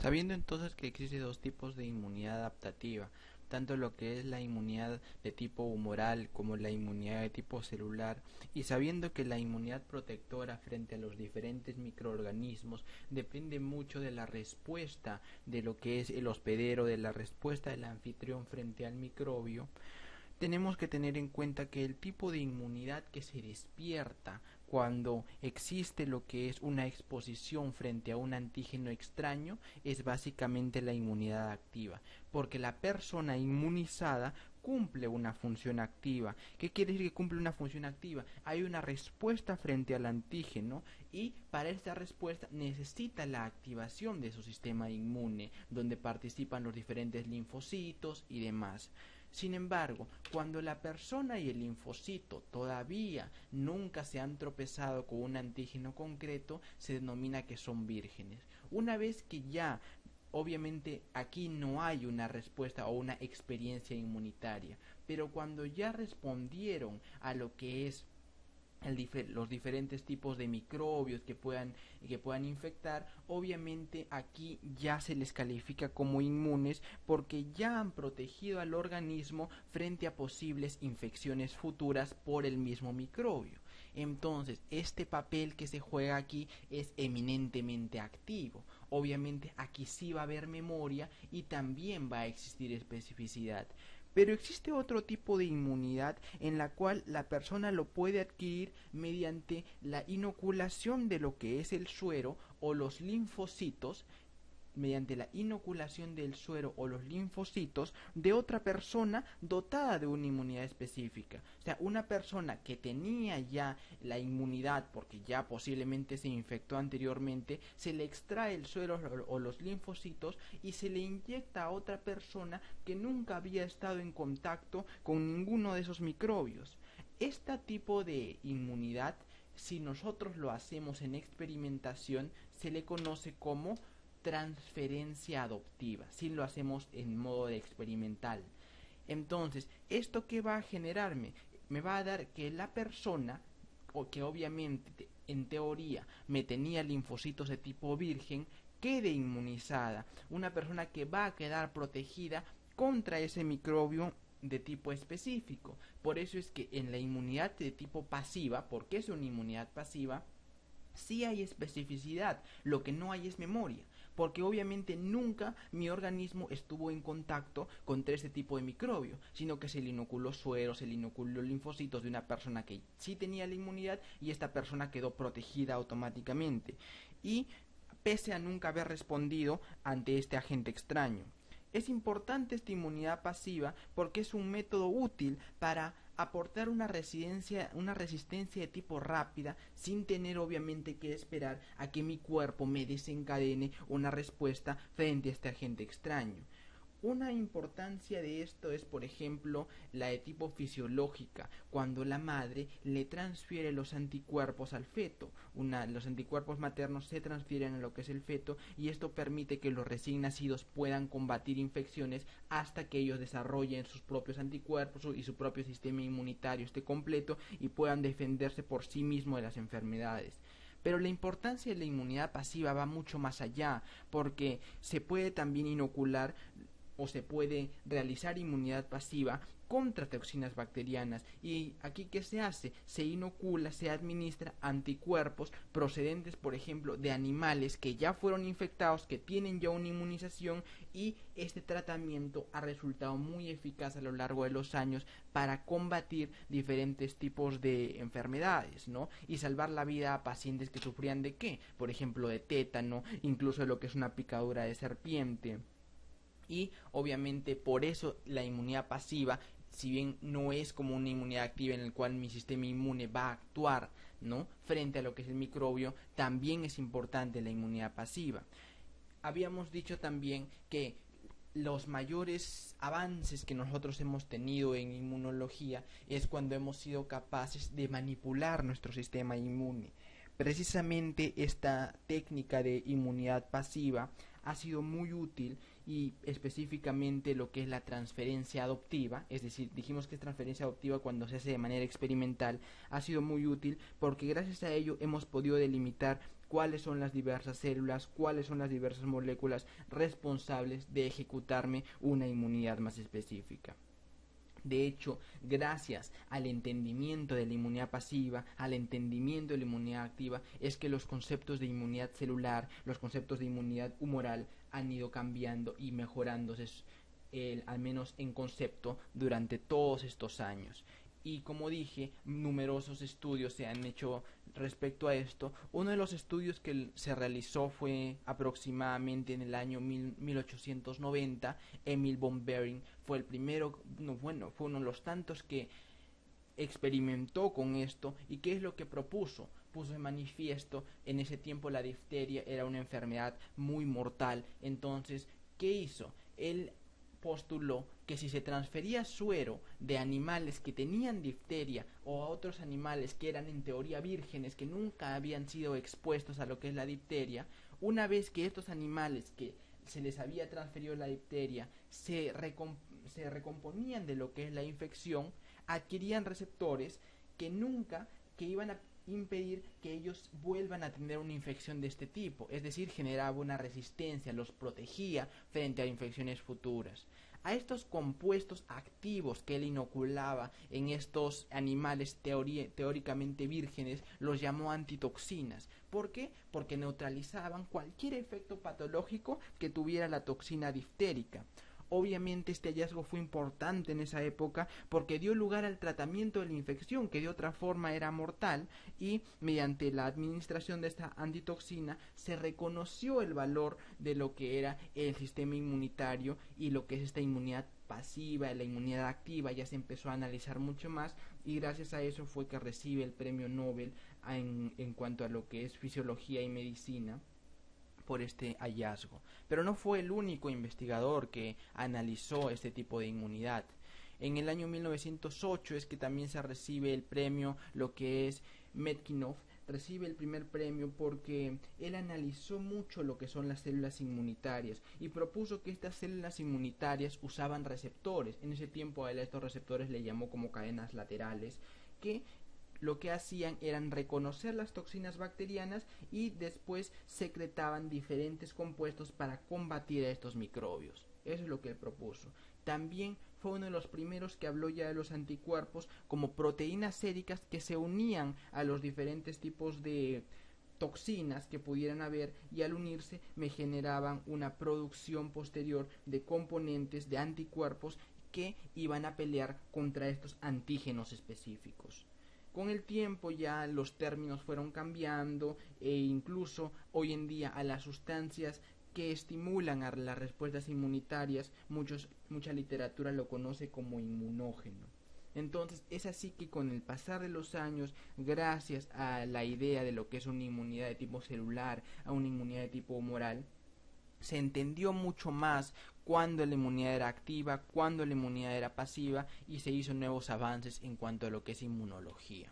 Sabiendo entonces que existe dos tipos de inmunidad adaptativa, tanto lo que es la inmunidad de tipo humoral como la inmunidad de tipo celular, y sabiendo que la inmunidad protectora frente a los diferentes microorganismos depende mucho de la respuesta de lo que es el hospedero, de la respuesta del anfitrión frente al microbio, tenemos que tener en cuenta que el tipo de inmunidad que se despierta cuando existe lo que es una exposición frente a un antígeno extraño es básicamente la inmunidad activa, porque la persona inmunizada cumple una función activa. ¿Qué quiere decir que cumple una función activa? Hay una respuesta frente al antígeno y para esta respuesta necesita la activación de su sistema inmune, donde participan los diferentes linfocitos y demás. Sin embargo, cuando la persona y el linfocito todavía nunca se han tropezado con un antígeno concreto, se denomina que son vírgenes. Una vez que ya obviamente aquí no hay una respuesta o una experiencia inmunitaria, pero cuando ya respondieron a lo que es los diferentes tipos de microbios que puedan infectar, obviamente aquí ya se les califica como inmunes porque ya han protegido al organismo frente a posibles infecciones futuras por el mismo microbio. Entonces, este papel que se juega aquí es eminentemente activo. Obviamente aquí sí va a haber memoria y también va a existir especificidad. Pero existe otro tipo de inmunidad en la cual la persona lo puede adquirir mediante la inoculación de lo que es el suero o los linfocitos, mediante la inoculación del suero o los linfocitos de otra persona dotada de una inmunidad específica. O sea, una persona que tenía ya la inmunidad porque ya posiblemente se infectó anteriormente, se le extrae el suero o los linfocitos y se le inyecta a otra persona que nunca había estado en contacto con ninguno de esos microbios. Este tipo de inmunidad, si nosotros lo hacemos en experimentación, se le conoce como transferencia adoptiva, si lo hacemos en modo de experimental. Entonces, ¿esto qué va a generarme? Me va a dar que la persona, o que obviamente en teoría me tenía linfocitos de tipo virgen, quede inmunizada. Una persona que va a quedar protegida contra ese microbio de tipo específico. Por eso es que en la inmunidad de tipo pasiva, porque es una inmunidad pasiva, sí hay especificidad, lo que no hay es memoria, porque obviamente nunca mi organismo estuvo en contacto contra este tipo de microbio, sino que se le inoculó suero, se le inoculó linfocitos de una persona que sí tenía la inmunidad y esta persona quedó protegida automáticamente. Y pese a nunca haber respondido ante este agente extraño. Es importante esta inmunidad pasiva porque es un método útil para aportar una resistencia de tipo rápida sin tener obviamente que esperar a que mi cuerpo me desencadene una respuesta frente a este agente extraño. Una importancia de esto es, por ejemplo, la de tipo fisiológica, cuando la madre le transfiere los anticuerpos al feto. Los anticuerpos maternos se transfieren a lo que es el feto y esto permite que los recién nacidos puedan combatir infecciones hasta que ellos desarrollen sus propios anticuerpos y su propio sistema inmunitario esté completo y puedan defenderse por sí mismos de las enfermedades. Pero la importancia de la inmunidad pasiva va mucho más allá, porque se puede también inocular o se puede realizar inmunidad pasiva contra toxinas bacterianas. ¿Y aquí qué se hace? Se inocula, se administra anticuerpos procedentes, por ejemplo, de animales que ya fueron infectados, que tienen ya una inmunización, y este tratamiento ha resultado muy eficaz a lo largo de los años para combatir diferentes tipos de enfermedades, ¿no? Y salvar la vida a pacientes que sufrían de qué? Por ejemplo, de tétano, incluso de lo que es una picadura de serpiente. Y obviamente por eso la inmunidad pasiva, si bien no es como una inmunidad activa en la cual mi sistema inmune va a actuar, ¿no?, frente a lo que es el microbio, también es importante la inmunidad pasiva. Habíamos dicho también que los mayores avances que nosotros hemos tenido en inmunología es cuando hemos sido capaces de manipular nuestro sistema inmune. Precisamente esta técnica de inmunidad pasiva ha sido muy útil, y específicamente lo que es la transferencia adoptiva, es decir, dijimos que es transferencia adoptiva cuando se hace de manera experimental, ha sido muy útil porque gracias a ello hemos podido delimitar cuáles son las diversas células, cuáles son las diversas moléculas responsables de ejecutarme una inmunidad más específica. De hecho, gracias al entendimiento de la inmunidad pasiva, al entendimiento de la inmunidad activa, es que los conceptos de inmunidad celular, los conceptos de inmunidad humoral han ido cambiando y mejorándose, al menos en concepto, durante todos estos años. Y como dije, numerosos estudios se han hecho respecto a esto. Uno de los estudios que se realizó fue aproximadamente en el año 1890. Emil von Behring fue el primero, fue uno de los tantos que experimentó con esto. ¿Y qué es lo que propuso? Puso de manifiesto, en ese tiempo la difteria era una enfermedad muy mortal. Entonces, ¿qué hizo? Él postuló que si se transfería suero de animales que tenían difteria o a otros animales que eran en teoría vírgenes, que nunca habían sido expuestos a lo que es la difteria, una vez que estos animales que se les había transferido la difteria se recomponían de lo que es la infección, adquirían receptores que iban a impedir que ellos vuelvan a tener una infección de este tipo, es decir, generaba una resistencia, los protegía frente a infecciones futuras. A estos compuestos activos que él inoculaba en estos animales teóricamente vírgenes los llamó antitoxinas. ¿Por qué? Porque neutralizaban cualquier efecto patológico que tuviera la toxina diftérica. Obviamente este hallazgo fue importante en esa época porque dio lugar al tratamiento de la infección, que de otra forma era mortal, y mediante la administración de esta antitoxina se reconoció el valor de lo que era el sistema inmunitario y lo que es esta inmunidad pasiva, la inmunidad activa, ya se empezó a analizar mucho más, y gracias a eso fue que recibe el premio Nobel en cuanto a lo que es fisiología y medicina por este hallazgo. Pero no fue el único investigador que analizó este tipo de inmunidad. En el año 1908 es que también se recibe el premio, lo que es Medkinov, recibe el primer premio porque él analizó mucho lo que son las células inmunitarias y propuso que estas células inmunitarias usaban receptores. En ese tiempo a estos receptores le llamó como cadenas laterales, que lo que hacían eran reconocer las toxinas bacterianas y después secretaban diferentes compuestos para combatir a estos microbios. Eso es lo que él propuso. También fue uno de los primeros que habló ya de los anticuerpos como proteínas séricas que se unían a los diferentes tipos de toxinas que pudieran haber, y al unirse me generaban una producción posterior de componentes de anticuerpos que iban a pelear contra estos antígenos específicos. Con el tiempo ya los términos fueron cambiando e incluso hoy en día a las sustancias que estimulan a las respuestas inmunitarias, mucha literatura lo conoce como inmunógeno. Entonces es así que con el pasar de los años, gracias a la idea de lo que es una inmunidad de tipo celular, a una inmunidad de tipo humoral, se entendió mucho más cuándo la inmunidad era activa, cuándo la inmunidad era pasiva, y se hizo nuevos avances en cuanto a lo que es inmunología.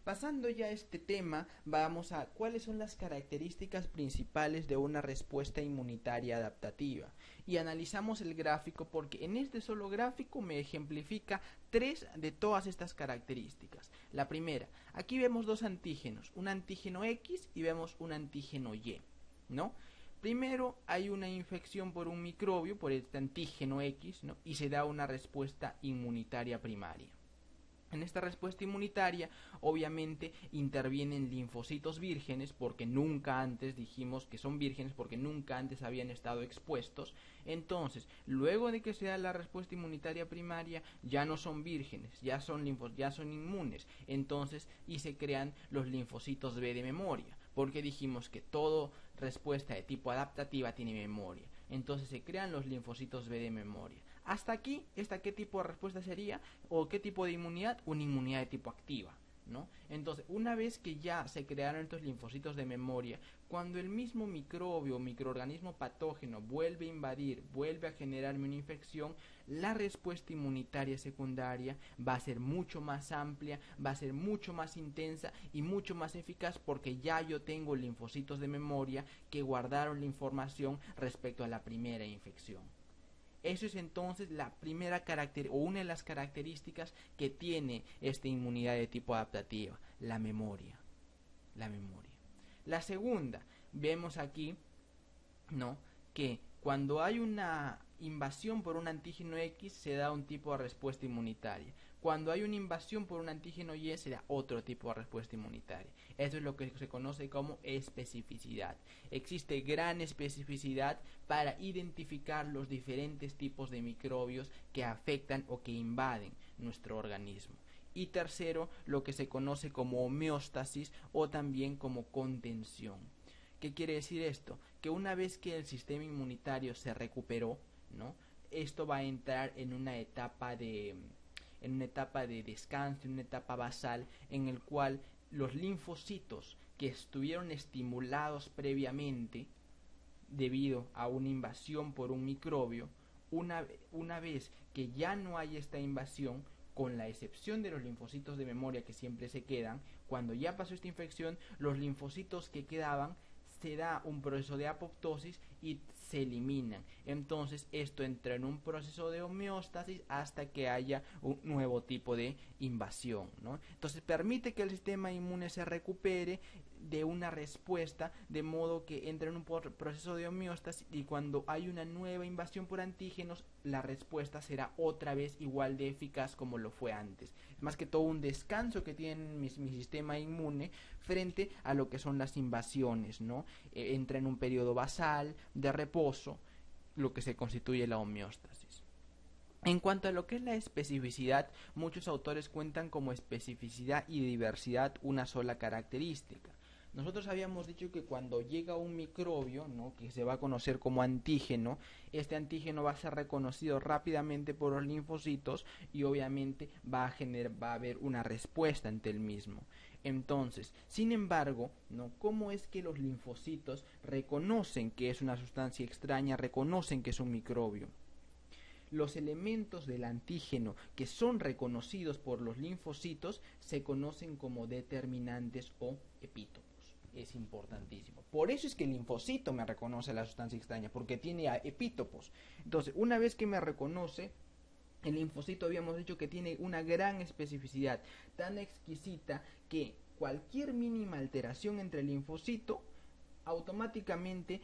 Pasando ya a este tema, vamos a cuáles son las características principales de una respuesta inmunitaria adaptativa. Y analizamos el gráfico porque en este solo gráfico me ejemplifica 3 de todas estas características. La primera, aquí vemos dos antígenos, un antígeno X y vemos un antígeno Y, ¿no? Primero hay una infección por un microbio, por este antígeno X, ¿no? Y se da una respuesta inmunitaria primaria. En esta respuesta inmunitaria, obviamente, intervienen linfocitos vírgenes, porque nunca antes dijimos que son vírgenes, porque nunca antes habían estado expuestos. Entonces, luego de que se da la respuesta inmunitaria primaria, ya no son vírgenes, ya son inmunes. Entonces, y se crean los linfocitos B de memoria, porque dijimos que toda respuesta de tipo adaptativa tiene memoria. Entonces se crean los linfocitos B de memoria. Hasta aquí, ¿qué tipo de respuesta sería? ¿O qué tipo de inmunidad? Una inmunidad de tipo activa, ¿no? Entonces, una vez que ya se crearon estos linfocitos de memoria, cuando el mismo microbio o microorganismo patógeno vuelve a invadir, vuelve a generarme una infección, la respuesta inmunitaria secundaria va a ser mucho más amplia, va a ser mucho más intensa y mucho más eficaz, porque ya yo tengo linfocitos de memoria que guardaron la información respecto a la primera infección. Eso es entonces la primera una de las características que tiene esta inmunidad de tipo adaptativa, la memoria. La segunda, vemos aquí, ¿no?, que cuando hay una invasión por un antígeno X se da un tipo de respuesta inmunitaria. Cuando hay una invasión por un antígeno Y se da otro tipo de respuesta inmunitaria. Eso es lo que se conoce como especificidad. Existe gran especificidad para identificar los diferentes tipos de microbios que afectan o que invaden nuestro organismo. Y tercero, lo que se conoce como homeostasis o también como contención. ¿Qué quiere decir esto? Que una vez que el sistema inmunitario se recuperó, ¿no?, esto va a entrar en una etapa de descanso, en una etapa basal, en el cual los linfocitos que estuvieron estimulados previamente debido a una invasión por un microbio, una vez que ya no hay esta invasión, con la excepción de los linfocitos de memoria que siempre se quedan, cuando ya pasó esta infección, los linfocitos que quedaban se da un proceso de apoptosis y se eliminan. Entonces esto entra en un proceso de homeostasis hasta que haya un nuevo tipo de invasión, ¿no? Entonces permite que el sistema inmune se recupere de una respuesta, de modo que entra en un proceso de homeostasis, y cuando hay una nueva invasión por antígenos, la respuesta será otra vez igual de eficaz como lo fue antes. Es más que todo un descanso que tiene mi sistema inmune frente a lo que son las invasiones, ¿no? Entra en un periodo basal de reposo, lo que se constituye la homeostasis. En cuanto a lo que es la especificidad, muchos autores cuentan como especificidad y diversidad una sola característica. Nosotros habíamos dicho que cuando llega un microbio, ¿no?, que se va a conocer como antígeno, este antígeno va a ser reconocido rápidamente por los linfocitos y obviamente va a haber una respuesta ante el mismo. Entonces, sin embargo, ¿no?, ¿cómo es que los linfocitos reconocen que es una sustancia extraña, reconocen que es un microbio? Los elementos del antígeno que son reconocidos por los linfocitos se conocen como determinantes o epítopos. Es importantísimo. Por eso es que el linfocito me reconoce la sustancia extraña, porque tiene epítopos. Entonces, una vez que me reconoce, el linfocito habíamos dicho que tiene una gran especificidad, tan exquisita que cualquier mínima alteración entre el linfocito, automáticamente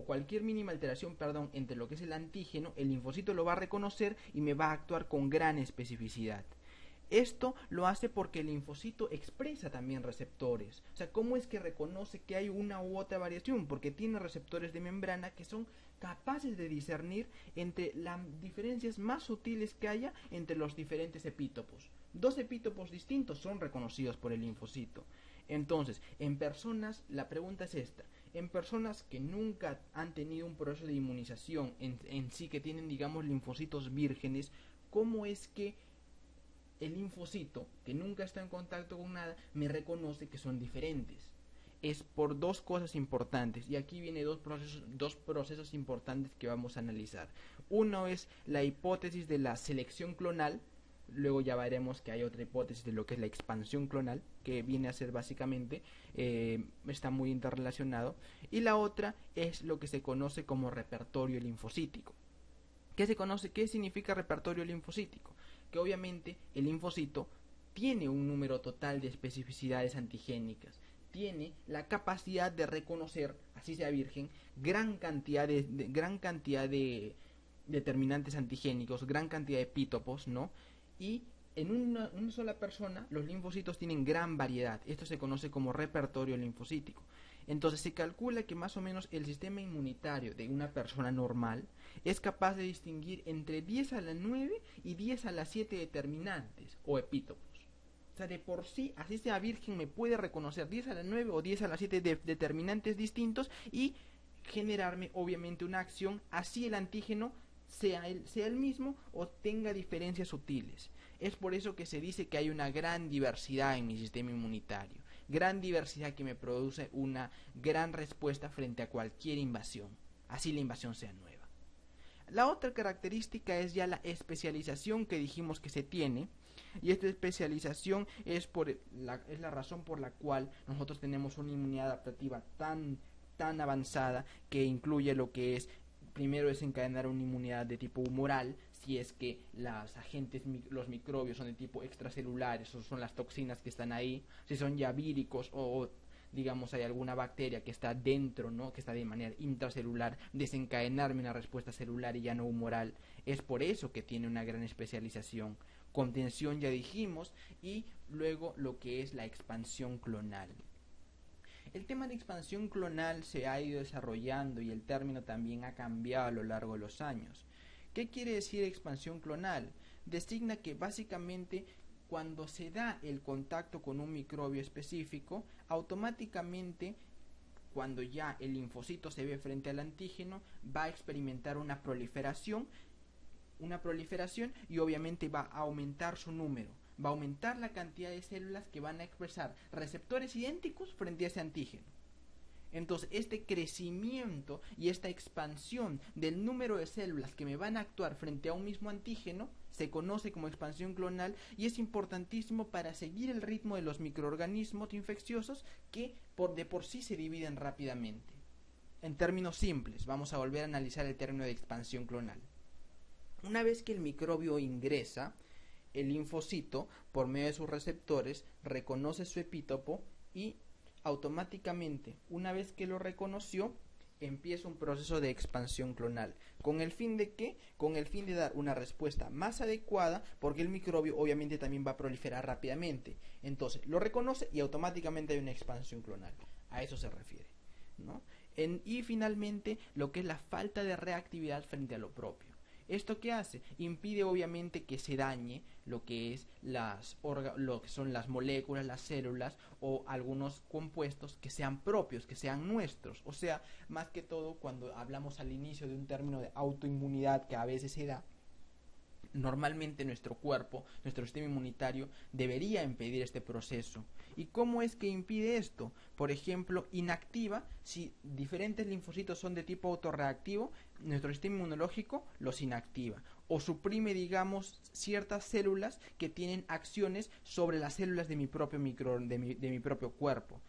cualquier mínima alteración, entre lo que es el antígeno, el linfocito lo va a reconocer y me va a actuar con gran especificidad. Esto lo hace porque el linfocito expresa también receptores. O sea, ¿cómo es que reconoce que hay una u otra variación? Porque tiene receptores de membrana que son capaces de discernir entre las diferencias más sutiles que haya entre los diferentes epítopos. Dos epítopos distintos son reconocidos por el linfocito. Entonces, en personas, la pregunta es esta: en personas que nunca han tenido un proceso de inmunización en sí, que tienen, digamos, linfocitos vírgenes, ¿cómo es que el linfocito, que nunca está en contacto con nada, me reconoce que son diferentes? Es por dos cosas importantes, y aquí viene dos procesos importantes que vamos a analizar. Uno es la hipótesis de la selección clonal. Luego ya veremos que hay otra hipótesis de lo que es la expansión clonal, que viene a ser básicamente, está muy interrelacionado. Y la otra es lo que se conoce como repertorio linfocítico. ¿Qué significa repertorio linfocítico? Que obviamente el linfocito tiene un número total de especificidades antigénicas, tiene la capacidad de reconocer, así sea virgen, gran cantidad de determinantes antigénicos, gran cantidad de epítopos, ¿no? Y en una sola persona los linfocitos tienen gran variedad. Esto se conoce como repertorio linfocítico. Entonces se calcula que más o menos el sistema inmunitario de una persona normal es capaz de distinguir entre 10 a la 9 y 10 a la 7 determinantes o epítopos. O sea, de por sí, así sea virgen, me puede reconocer 10 a la 9 o 10 a la 7 determinantes distintos y generarme obviamente una acción, así el antígeno sea el mismo o tenga diferencias sutiles. Es por eso que se dice que hay una gran diversidad en mi sistema inmunitario, gran diversidad que me produce una gran respuesta frente a cualquier invasión, así la invasión sea nueva. La otra característica es ya la especialización que dijimos que se tiene, y esta especialización es la razón por la cual nosotros tenemos una inmunidad adaptativa tan avanzada, que incluye lo que es, primero, desencadenar una inmunidad de tipo humoral, si es que los microbios son de tipo extracelulares, o son las toxinas que están ahí. Si son ya víricos o digamos, hay alguna bacteria que está dentro, ¿no? Que está de manera intracelular, desencadenarme una respuesta celular y ya no humoral. Es por eso que tiene una gran especialización. Contención ya dijimos, y luego lo que es la expansión clonal. El tema de expansión clonal se ha ido desarrollando y el término también ha cambiado a lo largo de los años. ¿Qué quiere decir expansión clonal? Designa que básicamente cuando se da el contacto con un microbio específico, automáticamente cuando ya el linfocito se ve frente al antígeno, va a experimentar una proliferación y obviamente va a aumentar su número, va a aumentar la cantidad de células que van a expresar receptores idénticos frente a ese antígeno. Entonces, este crecimiento y esta expansión del número de células que me van a actuar frente a un mismo antígeno se conoce como expansión clonal y es importantísimo para seguir el ritmo de los microorganismos infecciosos que de por sí se dividen rápidamente. En términos simples, vamos a volver a analizar el término de expansión clonal. Una vez que el microbio ingresa, el linfocito, por medio de sus receptores, reconoce su epítopo y automáticamente, una vez que lo reconoció, empieza un proceso de expansión clonal. ¿Con el fin de qué? Con el fin de dar una respuesta más adecuada, porque el microbio obviamente también va a proliferar rápidamente. Entonces, lo reconoce y automáticamente hay una expansión clonal. A eso se refiere, ¿no? Y finalmente, lo que es la falta de reactividad frente a lo propio. ¿Esto qué hace? Impide obviamente que se dañe lo que es lo que son las moléculas, las células o algunos compuestos que sean propios, que sean nuestros. O sea, más que todo cuando hablamos al inicio de un término de autoinmunidad que a veces se da, normalmente nuestro cuerpo, nuestro sistema inmunitario debería impedir este proceso. ¿Y cómo es que impide esto? Por ejemplo, inactiva, si diferentes linfocitos son de tipo autorreactivo, nuestro sistema inmunológico los inactiva o suprime, digamos, ciertas células que tienen acciones sobre las células de mi propio de mi propio cuerpo.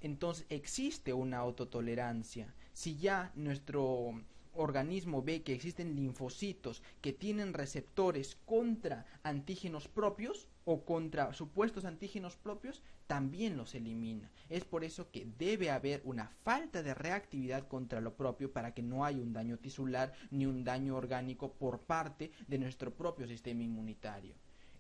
Entonces existe una autotolerancia. Si ya nuestro organismo ve que existen linfocitos que tienen receptores contra antígenos propios o contra supuestos antígenos propios, también los elimina. Es por eso que debe haber una falta de reactividad contra lo propio para que no haya un daño tisular ni un daño orgánico por parte de nuestro propio sistema inmunitario.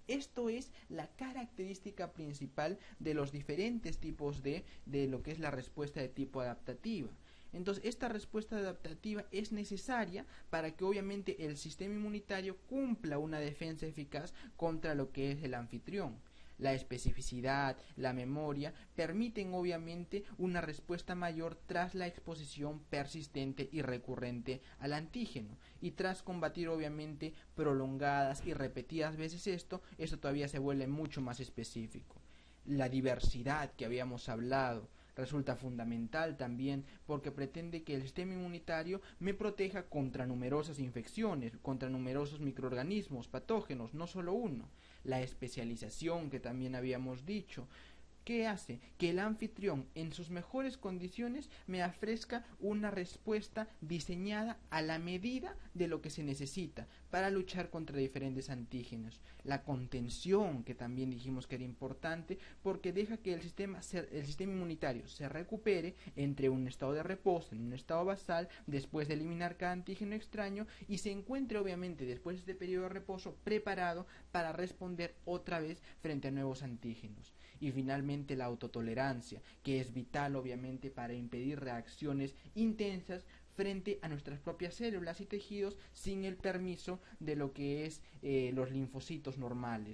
Esto es la característica principal de los diferentes tipos de lo que es la respuesta de tipo adaptativa. Entonces, esta respuesta adaptativa es necesaria para que obviamente el sistema inmunitario cumpla una defensa eficaz contra lo que es el anfitrión. La especificidad, la memoria, permiten obviamente una respuesta mayor tras la exposición persistente y recurrente al antígeno. Y tras combatir obviamente prolongadas y repetidas veces esto todavía se vuelve mucho más específico. La diversidad que habíamos hablado resulta fundamental también porque pretende que el sistema inmunitario me proteja contra numerosas infecciones, contra numerosos microorganismos, patógenos, no solo uno. La especialización que también habíamos dicho, ¿qué hace? Que el anfitrión en sus mejores condiciones me ofrezca una respuesta diseñada a la medida de lo que se necesita para luchar contra diferentes antígenos. La contención, que también dijimos que era importante, porque deja que el sistema inmunitario se recupere entre un estado de reposo, en un estado basal, después de eliminar cada antígeno extraño, y se encuentre obviamente después de este periodo de reposo preparado para responder otra vez frente a nuevos antígenos. Y finalmente la autotolerancia, que es vital obviamente para impedir reacciones intensas frente a nuestras propias células y tejidos sin el permiso de lo que es los linfocitos normales.